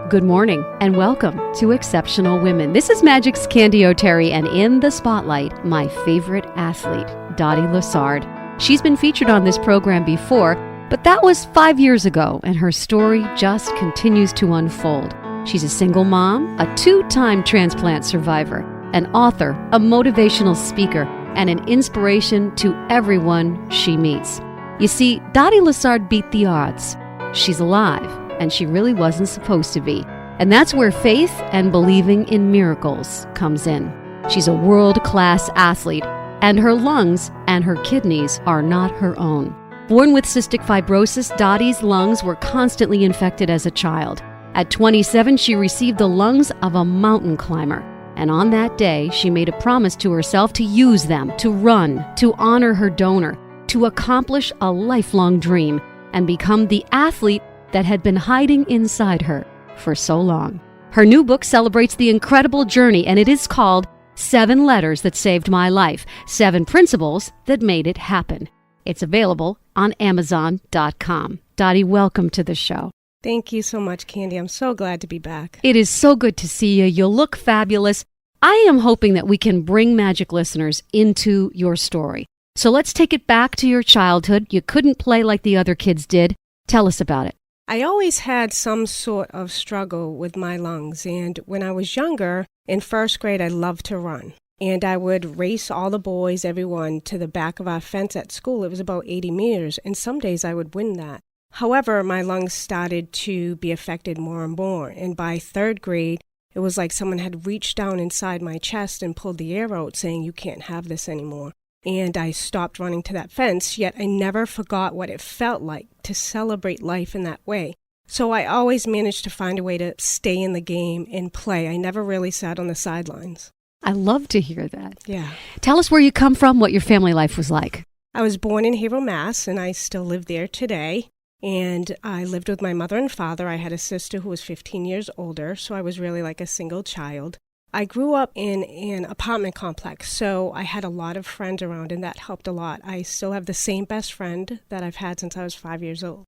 Good morning and welcome to Exceptional Women. This is Magic's Candy O'Terry, and in the spotlight, my favorite athlete, Dottie Lessard. She's been featured on this program before, but that was 5 years ago, and her story just continues to unfold. She's a single mom, a two-time transplant survivor, an author, a motivational speaker, and an inspiration to everyone she meets. You see, Dottie Lessard beat the odds. She's alive, and she really wasn't supposed to be. And that's where faith and believing in miracles comes in. She's a world-class athlete, and her lungs and her kidneys are not her own. Born with cystic fibrosis, Dottie's lungs were constantly infected as a child. At 27, she received the lungs of a mountain climber. And on that day, she made a promise to herself to use them, to run, to honor her donor, to accomplish a lifelong dream, and become the athlete that had been hiding inside her for so long. Her new book celebrates the incredible journey, and it is called 7 Letters That Saved My Life, 7 Principles That Made It Happen. It's available on Amazon.com. Dottie, welcome to the show. Thank you so much, Candy. I'm so glad to be back. It is so good to see you. You look fabulous. I am hoping that we can bring Magic listeners into your story. So let's take it back to your childhood. You couldn't play like the other kids did. Tell us about it. I always had some sort of struggle with my lungs, and when I was younger, in first grade, I loved to run. And I would race all the boys, everyone, to the back of our fence at school. It was about 80 meters, and some days I would win that. However, my lungs started to be affected more and more, and by third grade, it was like someone had reached down inside my chest and pulled the air out, saying, "You can't have this anymore." And I stopped running to that fence, yet I never forgot what it felt like to celebrate life in that way. So I always managed to find a way to stay in the game and play. I never really sat on the sidelines. I love to hear that. Yeah. Tell us where you come from, what your family life was like. I was born in Haverhill, Mass., and I still live there today. And I lived with my mother and father. I had a sister who was 15 years older, so I was really like a single child. I grew up in an apartment complex, so I had a lot of friends around, and that helped a lot. I still have the same best friend that I've had since I was 5 years old.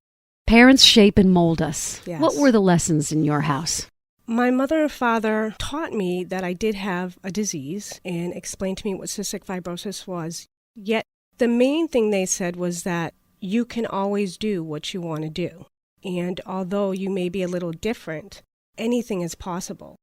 Parents shape and mold us. Yes. What were the lessons in your house? My mother and father taught me that I did have a disease and explained to me what cystic fibrosis was. Yet the main thing they said was that you can always do what you want to do. And although you may be a little different, anything is possible.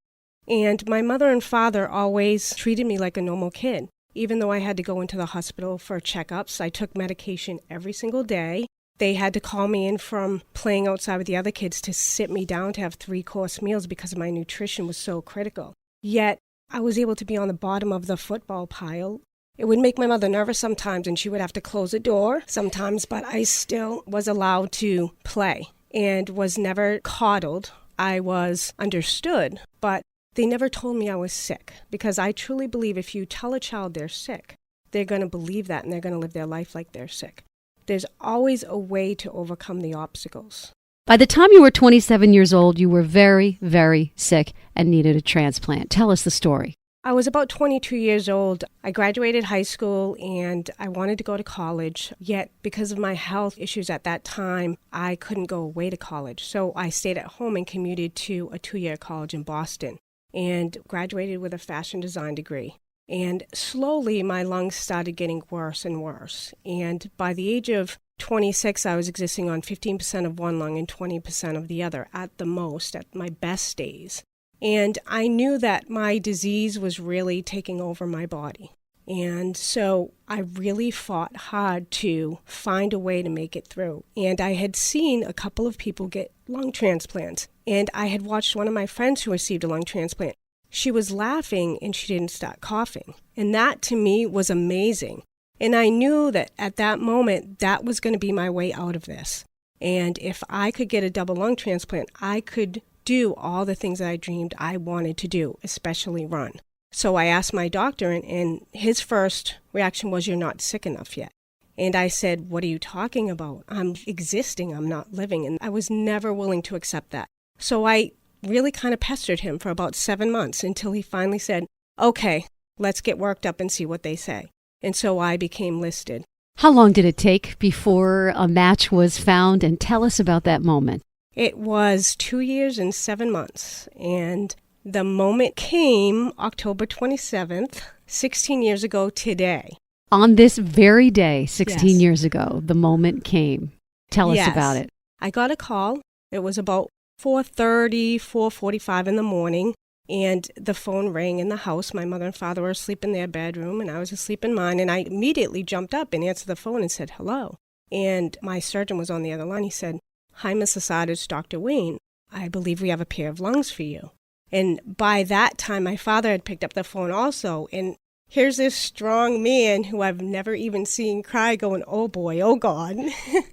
And my mother and father always treated me like a normal kid. Even though I had to go into the hospital for checkups, I took medication every single day. They had to call me in from playing outside with the other kids to sit me down to have 3-course meals because my nutrition was so critical. Yet, I was able to be on the bottom of the football pile. It would make my mother nervous sometimes, and she would have to close the door sometimes, but I still was allowed to play and was never coddled. I was understood, but they never told me I was sick, because I truly believe if you tell a child they're sick, they're going to believe that and they're going to live their life like they're sick. There's always a way to overcome the obstacles. By the time you were 27 years old, you were very, very sick and needed a transplant. Tell us the story. I was about 22 years old. I graduated high school and I wanted to go to college, yet because of my health issues at that time, I couldn't go away to college. So I stayed at home and commuted to a 2-year college in Boston and graduated with a fashion design degree. And slowly my lungs started getting worse and worse. And by the age of 26, I was existing on 15% of one lung and 20% of the other at the most, at my best days. And I knew that my disease was really taking over my body. And so I really fought hard to find a way to make it through. And I had seen a couple of people get lung transplants. And I had watched one of my friends who received a lung transplant. She was laughing and she didn't start coughing. And that to me was amazing. And I knew that at that moment, that was going to be my way out of this. And if I could get a double lung transplant, I could do all the things that I dreamed I wanted to do, especially run. So I asked my doctor, and his first reaction was, "You're not sick enough yet." And I said, "What are you talking about? I'm existing, I'm not living." And I was never willing to accept that. So I really kind of pestered him for about 7 months until he finally said, "Okay, let's get worked up and see what they say." And so I became listed. How long did it take before a match was found? And tell us about that moment. It was 2 years and 7 months, and the moment came October 27th, 16 years ago today. On this very day, 16 Yes. years ago, the moment came. Tell us Yes. about it. I got a call. It was about 4:30, 4:45 in the morning, and the phone rang in the house. My mother and father were asleep in their bedroom, and I was asleep in mine, and I immediately jumped up and answered the phone and said, hello. And my surgeon was on the other line. He said, hi, Miss Lessard, it's Dr. Wayne. I believe we have a pair of lungs for you. And by that time, my father had picked up the phone also, and here's this strong man who I've never even seen cry going, oh boy, oh God.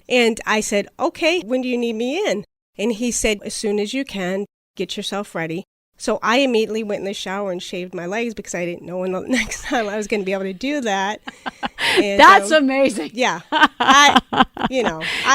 And I said, okay, when do you need me in? And he said, as soon as you can, get yourself ready. So I immediately went in the shower and shaved my legs because I didn't know when the next time I was going to be able to do that. And, That's amazing. Yeah.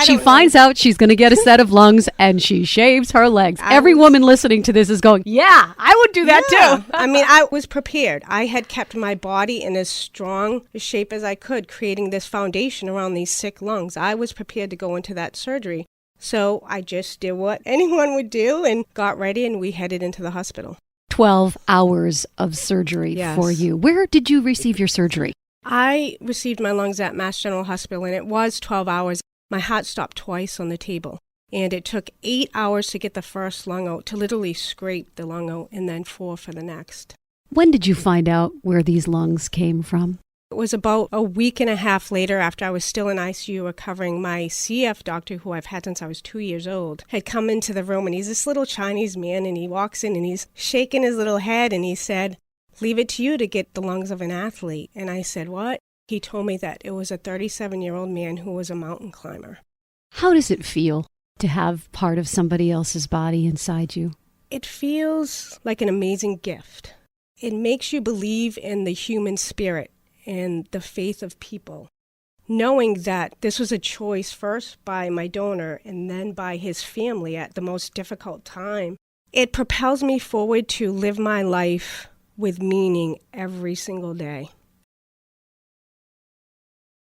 She finds out she's going to get a set of lungs and she shaves her legs. Every woman listening to this is going, yeah, I would do that too. I mean, I was prepared. I had kept my body in as strong a shape as I could, creating this foundation around these sick lungs. I was prepared to go into that surgery. So I just did what anyone would do and got ready, and we headed into the hospital. 12 hours of surgery for you. Where did you receive your surgery? I received my lungs at Mass General Hospital, and it was 12 hours. My heart stopped twice on the table, and it took 8 hours to get the first lung out, to literally scrape the lung out, and then 4 for the next. When did you find out where these lungs came from? It was about a week and a half later, after I was still in ICU recovering. My CF doctor, who I've had since I was 2 years old, had come into the room, and he's this little Chinese man, and he walks in and he's shaking his little head, and he said, leave it to you to get the lungs of an athlete. And I said, what? He told me that it was a 37-year-old man who was a mountain climber. How does it feel to have part of somebody else's body inside you? It feels like an amazing gift. It makes you believe in the human spirit and the faith of people, knowing that this was a choice first by my donor and then by his family at the most difficult time. It propels me forward to live my life with meaning every single day.